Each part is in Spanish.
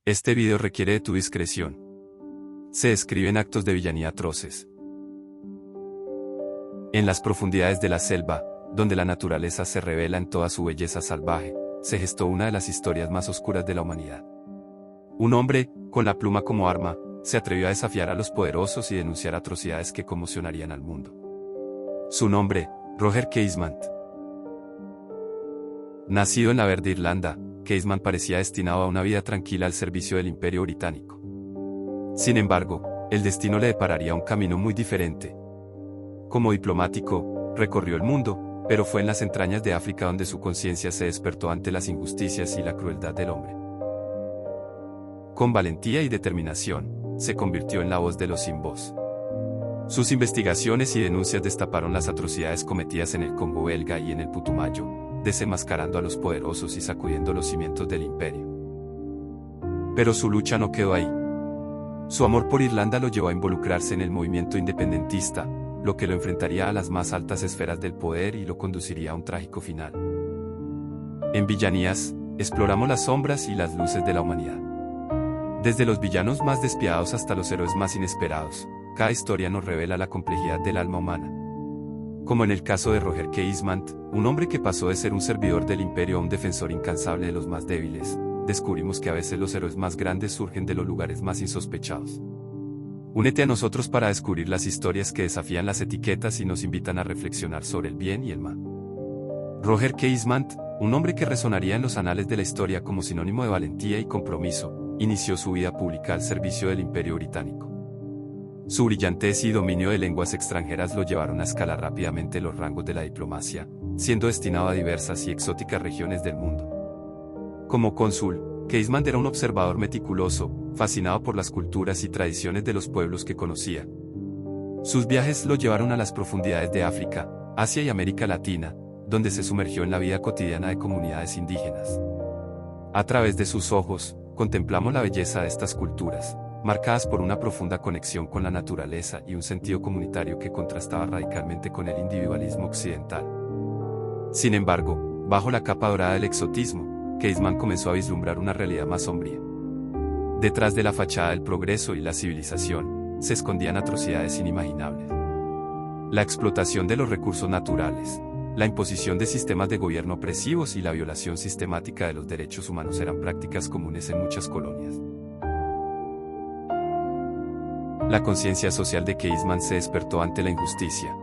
Este video requiere de tu discreción. Se describen actos de villanía atroces. En las profundidades de la selva, donde la naturaleza se revela en toda su belleza salvaje, se gestó una de las historias más oscuras de la humanidad. Un hombre, con la pluma como arma, se atrevió a desafiar a los poderosos y denunciar atrocidades que conmocionarían al mundo. Su nombre, Roger Casement. Nacido en la verde Irlanda, Casement parecía destinado a una vida tranquila al servicio del Imperio Británico. Sin embargo, el destino le depararía un camino muy diferente. Como diplomático, recorrió el mundo, pero fue en las entrañas de África donde su conciencia se despertó ante las injusticias y la crueldad del hombre. Con valentía y determinación, se convirtió en la voz de los sin voz. Sus investigaciones y denuncias destaparon las atrocidades cometidas en el Congo belga y en el Putumayo, desenmascarando a los poderosos y sacudiendo los cimientos del imperio. Pero su lucha no quedó ahí. Su amor por Irlanda lo llevó a involucrarse en el movimiento independentista, lo que lo enfrentaría a las más altas esferas del poder y lo conduciría a un trágico final. En Villanías, exploramos las sombras y las luces de la humanidad. Desde los villanos más despiadados hasta los héroes más inesperados, cada historia nos revela la complejidad del alma humana. Como en el caso de Roger Casement, un hombre que pasó de ser un servidor del imperio a un defensor incansable de los más débiles, descubrimos que a veces los héroes más grandes surgen de los lugares más insospechados. Únete a nosotros para descubrir las historias que desafían las etiquetas y nos invitan a reflexionar sobre el bien y el mal. Roger Casement, un hombre que resonaría en los anales de la historia como sinónimo de valentía y compromiso, inició su vida pública al servicio del Imperio Británico. Su brillantez y dominio de lenguas extranjeras lo llevaron a escalar rápidamente los rangos de la diplomacia, siendo destinado a diversas y exóticas regiones del mundo. Como cónsul, Casement era un observador meticuloso, fascinado por las culturas y tradiciones de los pueblos que conocía. Sus viajes lo llevaron a las profundidades de África, Asia y América Latina, donde se sumergió en la vida cotidiana de comunidades indígenas. A través de sus ojos, contemplamos la belleza de estas culturas, marcadas por una profunda conexión con la naturaleza y un sentido comunitario que contrastaba radicalmente con el individualismo occidental. Sin embargo, bajo la capa dorada del exotismo, Casement comenzó a vislumbrar una realidad más sombría. Detrás de la fachada del progreso y la civilización, se escondían atrocidades inimaginables. La explotación de los recursos naturales, la imposición de sistemas de gobierno opresivos y la violación sistemática de los derechos humanos eran prácticas comunes en muchas colonias. La conciencia social de Casement se despertó ante la injusticia.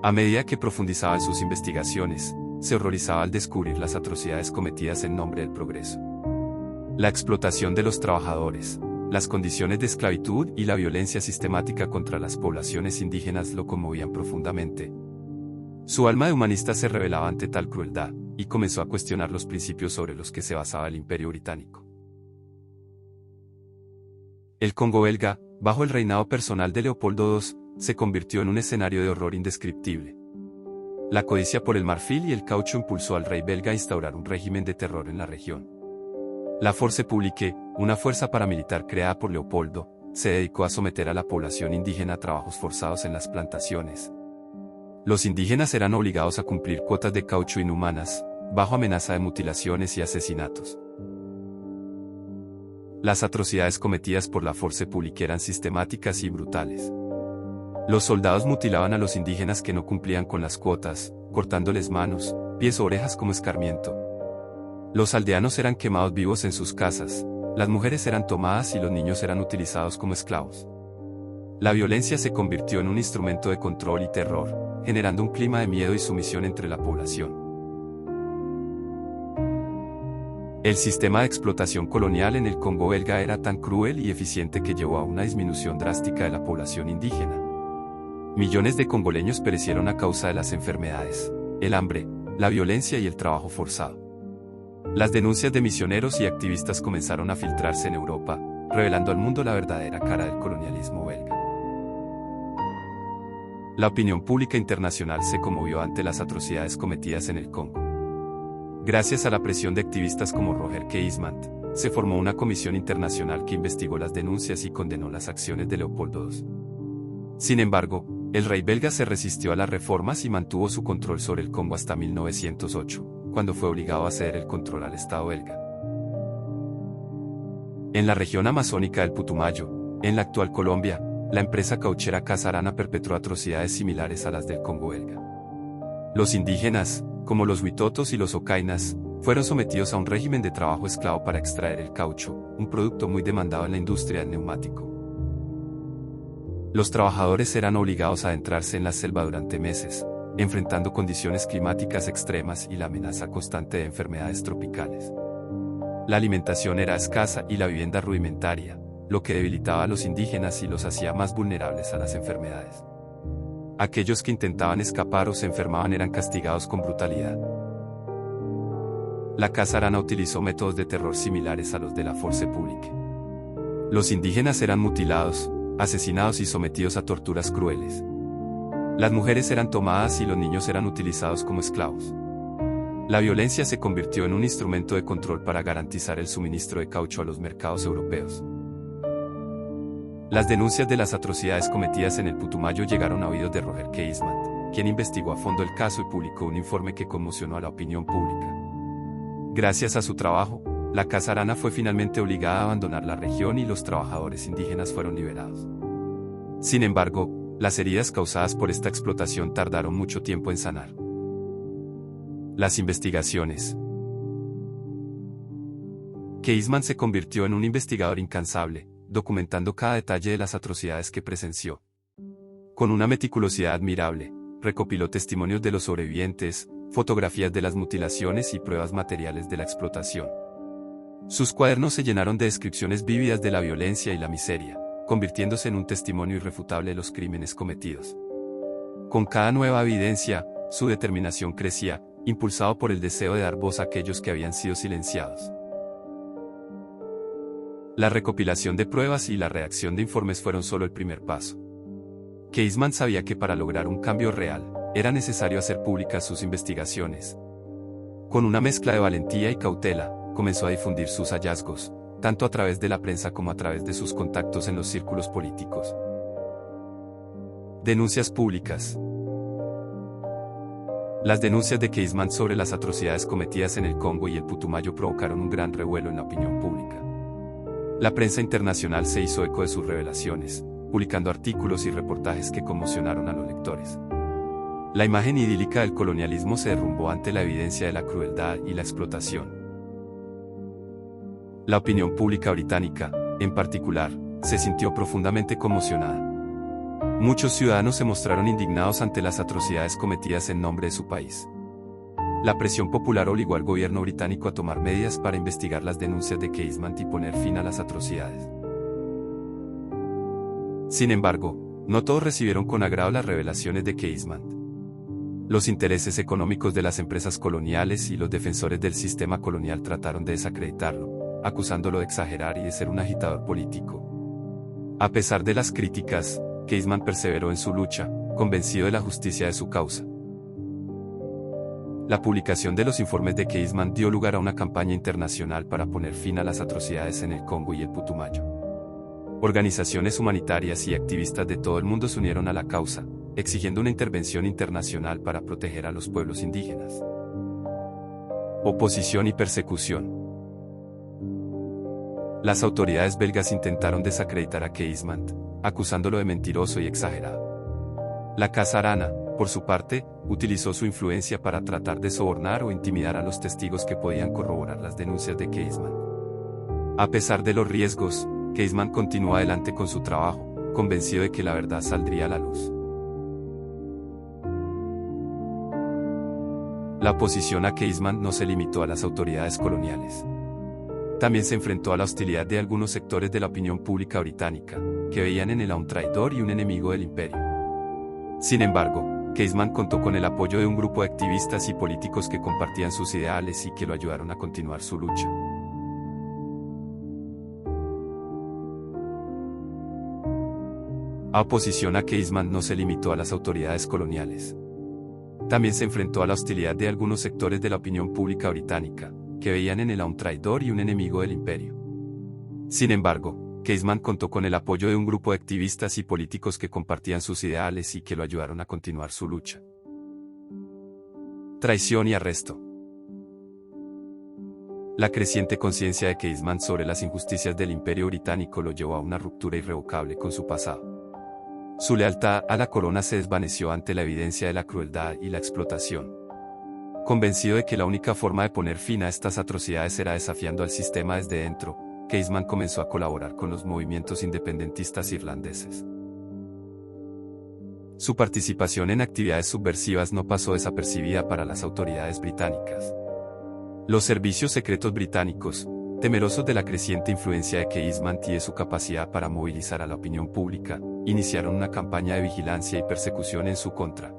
A medida que profundizaba en sus investigaciones, se horrorizaba al descubrir las atrocidades cometidas en nombre del progreso. La explotación de los trabajadores, las condiciones de esclavitud y la violencia sistemática contra las poblaciones indígenas lo conmovían profundamente. Su alma de humanista se rebelaba ante tal crueldad, y comenzó a cuestionar los principios sobre los que se basaba el Imperio Británico. El Congo belga, bajo el reinado personal de Leopoldo II, se convirtió en un escenario de horror indescriptible. La codicia por el marfil y el caucho impulsó al rey belga a instaurar un régimen de terror en la región. La Force Publique, una fuerza paramilitar creada por Leopoldo, se dedicó a someter a la población indígena a trabajos forzados en las plantaciones. Los indígenas eran obligados a cumplir cuotas de caucho inhumanas, bajo amenaza de mutilaciones y asesinatos. Las atrocidades cometidas por la Force Publique eran sistemáticas y brutales. Los soldados mutilaban a los indígenas que no cumplían con las cuotas, cortándoles manos, pies o orejas como escarmiento. Los aldeanos eran quemados vivos en sus casas, las mujeres eran tomadas y los niños eran utilizados como esclavos. La violencia se convirtió en un instrumento de control y terror, generando un clima de miedo y sumisión entre la población. El sistema de explotación colonial en el Congo belga era tan cruel y eficiente que llevó a una disminución drástica de la población indígena. Millones de congoleños perecieron a causa de las enfermedades, el hambre, la violencia y el trabajo forzado. Las denuncias de misioneros y activistas comenzaron a filtrarse en Europa, revelando al mundo la verdadera cara del colonialismo belga. La opinión pública internacional se conmovió ante las atrocidades cometidas en el Congo. Gracias a la presión de activistas como Roger Casement, se formó una comisión internacional que investigó las denuncias y condenó las acciones de Leopoldo II. Sin embargo, el rey belga se resistió a las reformas y mantuvo su control sobre el Congo hasta 1908, cuando fue obligado a ceder el control al Estado belga. En la región amazónica del Putumayo, en la actual Colombia, la empresa cauchera Casa Arana perpetró atrocidades similares a las del Congo belga. Los indígenas, como los huitotos y los ocainas, fueron sometidos a un régimen de trabajo esclavo para extraer el caucho, un producto muy demandado en la industria del neumático. Los trabajadores eran obligados a adentrarse en la selva durante meses, enfrentando condiciones climáticas extremas y la amenaza constante de enfermedades tropicales. La alimentación era escasa y la vivienda rudimentaria, lo que debilitaba a los indígenas y los hacía más vulnerables a las enfermedades. Aquellos que intentaban escapar o se enfermaban eran castigados con brutalidad. La Casa Arana utilizó métodos de terror similares a los de la Force Publique. Los indígenas eran mutilados, asesinados y sometidos a torturas crueles. Las mujeres eran tomadas y los niños eran utilizados como esclavos. La violencia se convirtió en un instrumento de control para garantizar el suministro de caucho a los mercados europeos. Las denuncias de las atrocidades cometidas en el Putumayo llegaron a oídos de Roger K. Eastman, quien investigó a fondo el caso y publicó un informe que conmocionó a la opinión pública. Gracias a su trabajo, la Casa Arana fue finalmente obligada a abandonar la región y los trabajadores indígenas fueron liberados. Sin embargo, las heridas causadas por esta explotación tardaron mucho tiempo en sanar. Las investigaciones. Eastman se convirtió en un investigador incansable, documentando cada detalle de las atrocidades que presenció. Con una meticulosidad admirable, recopiló testimonios de los sobrevivientes, fotografías de las mutilaciones y pruebas materiales de la explotación. Sus cuadernos se llenaron de descripciones vívidas de la violencia y la miseria, convirtiéndose en un testimonio irrefutable de los crímenes cometidos. Con cada nueva evidencia, su determinación crecía, impulsado por el deseo de dar voz a aquellos que habían sido silenciados. La recopilación de pruebas y la redacción de informes fueron solo el primer paso. Eastman sabía que para lograr un cambio real, era necesario hacer públicas sus investigaciones. Con una mezcla de valentía y cautela, comenzó a difundir sus hallazgos, tanto a través de la prensa como a través de sus contactos en los círculos políticos. Denuncias públicas. Las denuncias de Eastman sobre las atrocidades cometidas en el Congo y el Putumayo provocaron un gran revuelo en la opinión pública. La prensa internacional se hizo eco de sus revelaciones, publicando artículos y reportajes que conmocionaron a los lectores. La imagen idílica del colonialismo se derrumbó ante la evidencia de la crueldad y la explotación. La opinión pública británica, en particular, se sintió profundamente conmocionada. Muchos ciudadanos se mostraron indignados ante las atrocidades cometidas en nombre de su país. La presión popular obligó al gobierno británico a tomar medidas para investigar las denuncias de Eastman y poner fin a las atrocidades. Sin embargo, no todos recibieron con agrado las revelaciones de Eastman. Los intereses económicos de las empresas coloniales y los defensores del sistema colonial trataron de desacreditarlo, acusándolo de exagerar y de ser un agitador político. A pesar de las críticas, Eastman perseveró en su lucha, convencido de la justicia de su causa. La publicación de los informes de Eastman dio lugar a una campaña internacional para poner fin a las atrocidades en el Congo y el Putumayo. Organizaciones humanitarias y activistas de todo el mundo se unieron a la causa, exigiendo una intervención internacional para proteger a los pueblos indígenas. Oposición y persecución. Las autoridades belgas intentaron desacreditar a Eastman, acusándolo de mentiroso y exagerado. La Casa Arana, por su parte, utilizó su influencia para tratar de sobornar o intimidar a los testigos que podían corroborar las denuncias de Eastman. A pesar de los riesgos, Eastman continuó adelante con su trabajo, convencido de que la verdad saldría a la luz. La oposición a Eastman no se limitó a las autoridades coloniales. También se enfrentó a la hostilidad de algunos sectores de la opinión pública británica, que veían en él a un traidor y un enemigo del imperio. Sin embargo, Eastman contó con el apoyo de un grupo de activistas y políticos que compartían sus ideales y que lo ayudaron a continuar su lucha. La oposición a Eastman no se limitó a las autoridades coloniales. También se enfrentó a la hostilidad de algunos sectores de la opinión pública británica, que veían en él a un traidor y un enemigo del imperio. Sin embargo, Eastman contó con el apoyo de un grupo de activistas y políticos que compartían sus ideales y que lo ayudaron a continuar su lucha. Traición y arresto. La creciente conciencia de Casement sobre las injusticias del Imperio Británico lo llevó a una ruptura irrevocable con su pasado. Su lealtad a la corona se desvaneció ante la evidencia de la crueldad y la explotación. Convencido de que la única forma de poner fin a estas atrocidades era desafiando al sistema desde dentro, Casement comenzó a colaborar con los movimientos independentistas irlandeses. Su participación en actividades subversivas no pasó desapercibida para las autoridades británicas. Los servicios secretos británicos, temerosos de la creciente influencia de Casement y de su capacidad para movilizar a la opinión pública, iniciaron una campaña de vigilancia y persecución en su contra.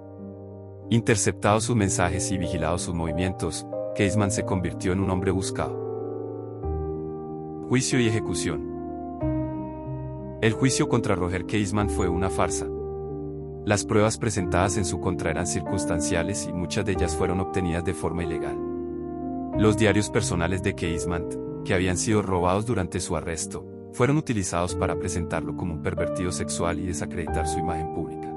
Interceptados sus mensajes y vigilados sus movimientos, Casement se convirtió en un hombre buscado. Juicio y ejecución. El juicio contra Roger Casement fue una farsa. Las pruebas presentadas en su contra eran circunstanciales y muchas de ellas fueron obtenidas de forma ilegal. Los diarios personales de Casement, que habían sido robados durante su arresto, fueron utilizados para presentarlo como un pervertido sexual y desacreditar su imagen pública.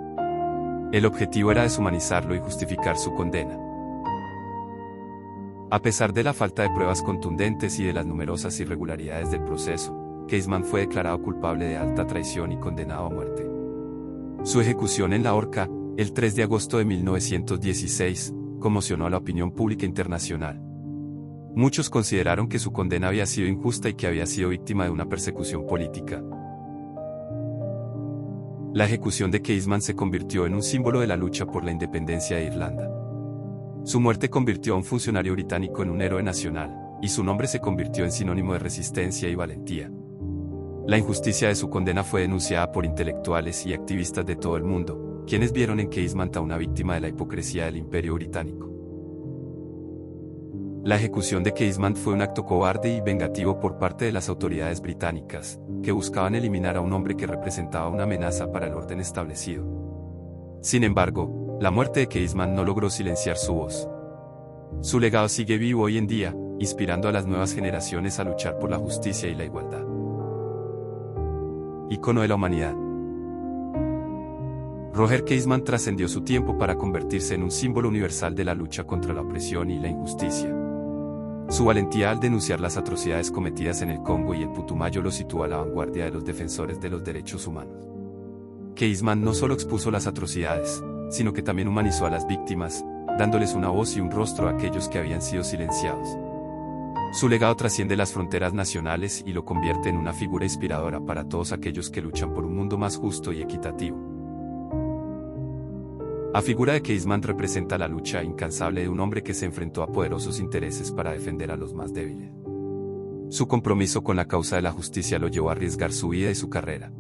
El objetivo era deshumanizarlo y justificar su condena. A pesar de la falta de pruebas contundentes y de las numerosas irregularidades del proceso, Casement fue declarado culpable de alta traición y condenado a muerte. Su ejecución en la horca, el 3 de agosto de 1916, conmocionó a la opinión pública internacional. Muchos consideraron que su condena había sido injusta y que había sido víctima de una persecución política. La ejecución de Casement se convirtió en un símbolo de la lucha por la independencia de Irlanda. Su muerte convirtió a un funcionario británico en un héroe nacional, y su nombre se convirtió en sinónimo de resistencia y valentía. La injusticia de su condena fue denunciada por intelectuales y activistas de todo el mundo, quienes vieron en Casement a una víctima de la hipocresía del Imperio Británico. La ejecución de Casement fue un acto cobarde y vengativo por parte de las autoridades británicas, que buscaban eliminar a un hombre que representaba una amenaza para el orden establecido. Sin embargo, la muerte de Casement no logró silenciar su voz. Su legado sigue vivo hoy en día, inspirando a las nuevas generaciones a luchar por la justicia y la igualdad. Ícono de la humanidad. Roger Casement trascendió su tiempo para convertirse en un símbolo universal de la lucha contra la opresión y la injusticia. Su valentía al denunciar las atrocidades cometidas en el Congo y el Putumayo lo situó a la vanguardia de los defensores de los derechos humanos. Casement no solo expuso las atrocidades, sino que también humanizó a las víctimas, dándoles una voz y un rostro a aquellos que habían sido silenciados. Su legado trasciende las fronteras nacionales y lo convierte en una figura inspiradora para todos aquellos que luchan por un mundo más justo y equitativo. La figura de Casement representa la lucha incansable de un hombre que se enfrentó a poderosos intereses para defender a los más débiles. Su compromiso con la causa de la justicia lo llevó a arriesgar su vida y su carrera.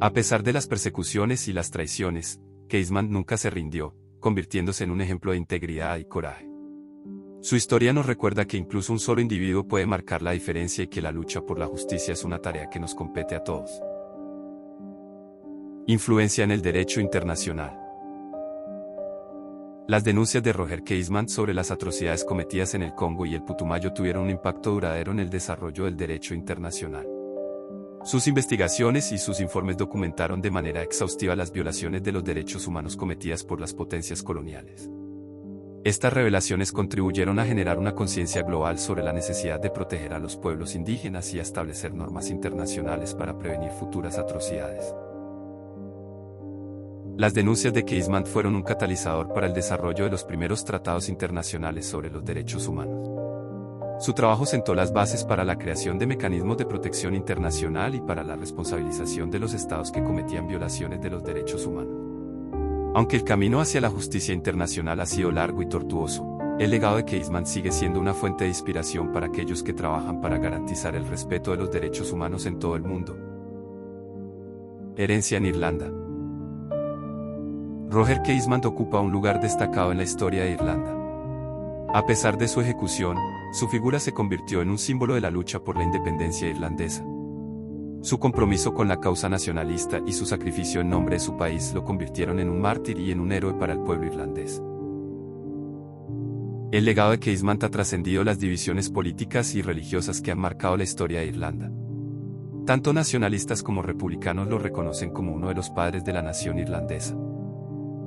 A pesar de las persecuciones y las traiciones, Casement nunca se rindió, convirtiéndose en un ejemplo de integridad y coraje. Su historia nos recuerda que incluso un solo individuo puede marcar la diferencia y que la lucha por la justicia es una tarea que nos compete a todos. Influencia en el derecho internacional. Las denuncias de Roger Casement sobre las atrocidades cometidas en el Congo y el Putumayo tuvieron un impacto duradero en el desarrollo del derecho internacional. Sus investigaciones y sus informes documentaron de manera exhaustiva las violaciones de los derechos humanos cometidas por las potencias coloniales. Estas revelaciones contribuyeron a generar una conciencia global sobre la necesidad de proteger a los pueblos indígenas y a establecer normas internacionales para prevenir futuras atrocidades. Las denuncias de Casement fueron un catalizador para el desarrollo de los primeros tratados internacionales sobre los derechos humanos. Su trabajo sentó las bases para la creación de mecanismos de protección internacional y para la responsabilización de los estados que cometían violaciones de los derechos humanos. Aunque el camino hacia la justicia internacional ha sido largo y tortuoso, el legado de Casement sigue siendo una fuente de inspiración para aquellos que trabajan para garantizar el respeto de los derechos humanos en todo el mundo. Herencia en Irlanda. Roger Casement ocupa un lugar destacado en la historia de Irlanda. A pesar de su ejecución, su figura se convirtió en un símbolo de la lucha por la independencia irlandesa. Su compromiso con la causa nacionalista y su sacrificio en nombre de su país lo convirtieron en un mártir y en un héroe para el pueblo irlandés. El legado de Casement ha trascendido las divisiones políticas y religiosas que han marcado la historia de Irlanda. Tanto nacionalistas como republicanos lo reconocen como uno de los padres de la nación irlandesa.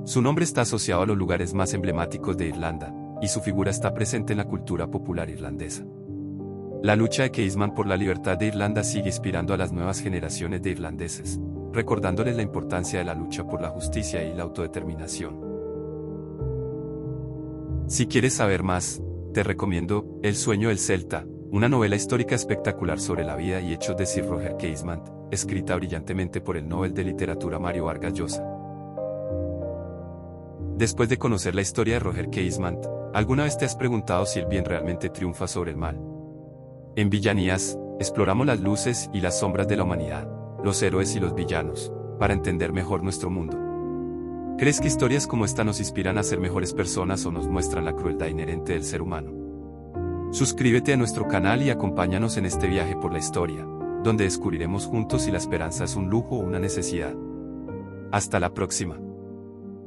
Su nombre está asociado a los lugares más emblemáticos de Irlanda, y su figura está presente en la cultura popular irlandesa. La lucha de Keisman por la libertad de Irlanda sigue inspirando a las nuevas generaciones de irlandeses, recordándoles la importancia de la lucha por la justicia y la autodeterminación. Si quieres saber más, te recomiendo El sueño del Celta, una novela histórica espectacular sobre la vida y hechos de Sir Roger Casement, escrita brillantemente por el Nobel de Literatura Mario Vargas Llosa. Después de conocer la historia de Roger Casement, ¿alguna vez te has preguntado si el bien realmente triunfa sobre el mal? En Villanías, exploramos las luces y las sombras de la humanidad, los héroes y los villanos, para entender mejor nuestro mundo. ¿Crees que historias como esta nos inspiran a ser mejores personas o nos muestran la crueldad inherente del ser humano? Suscríbete a nuestro canal y acompáñanos en este viaje por la historia, donde descubriremos juntos si la esperanza es un lujo o una necesidad. Hasta la próxima.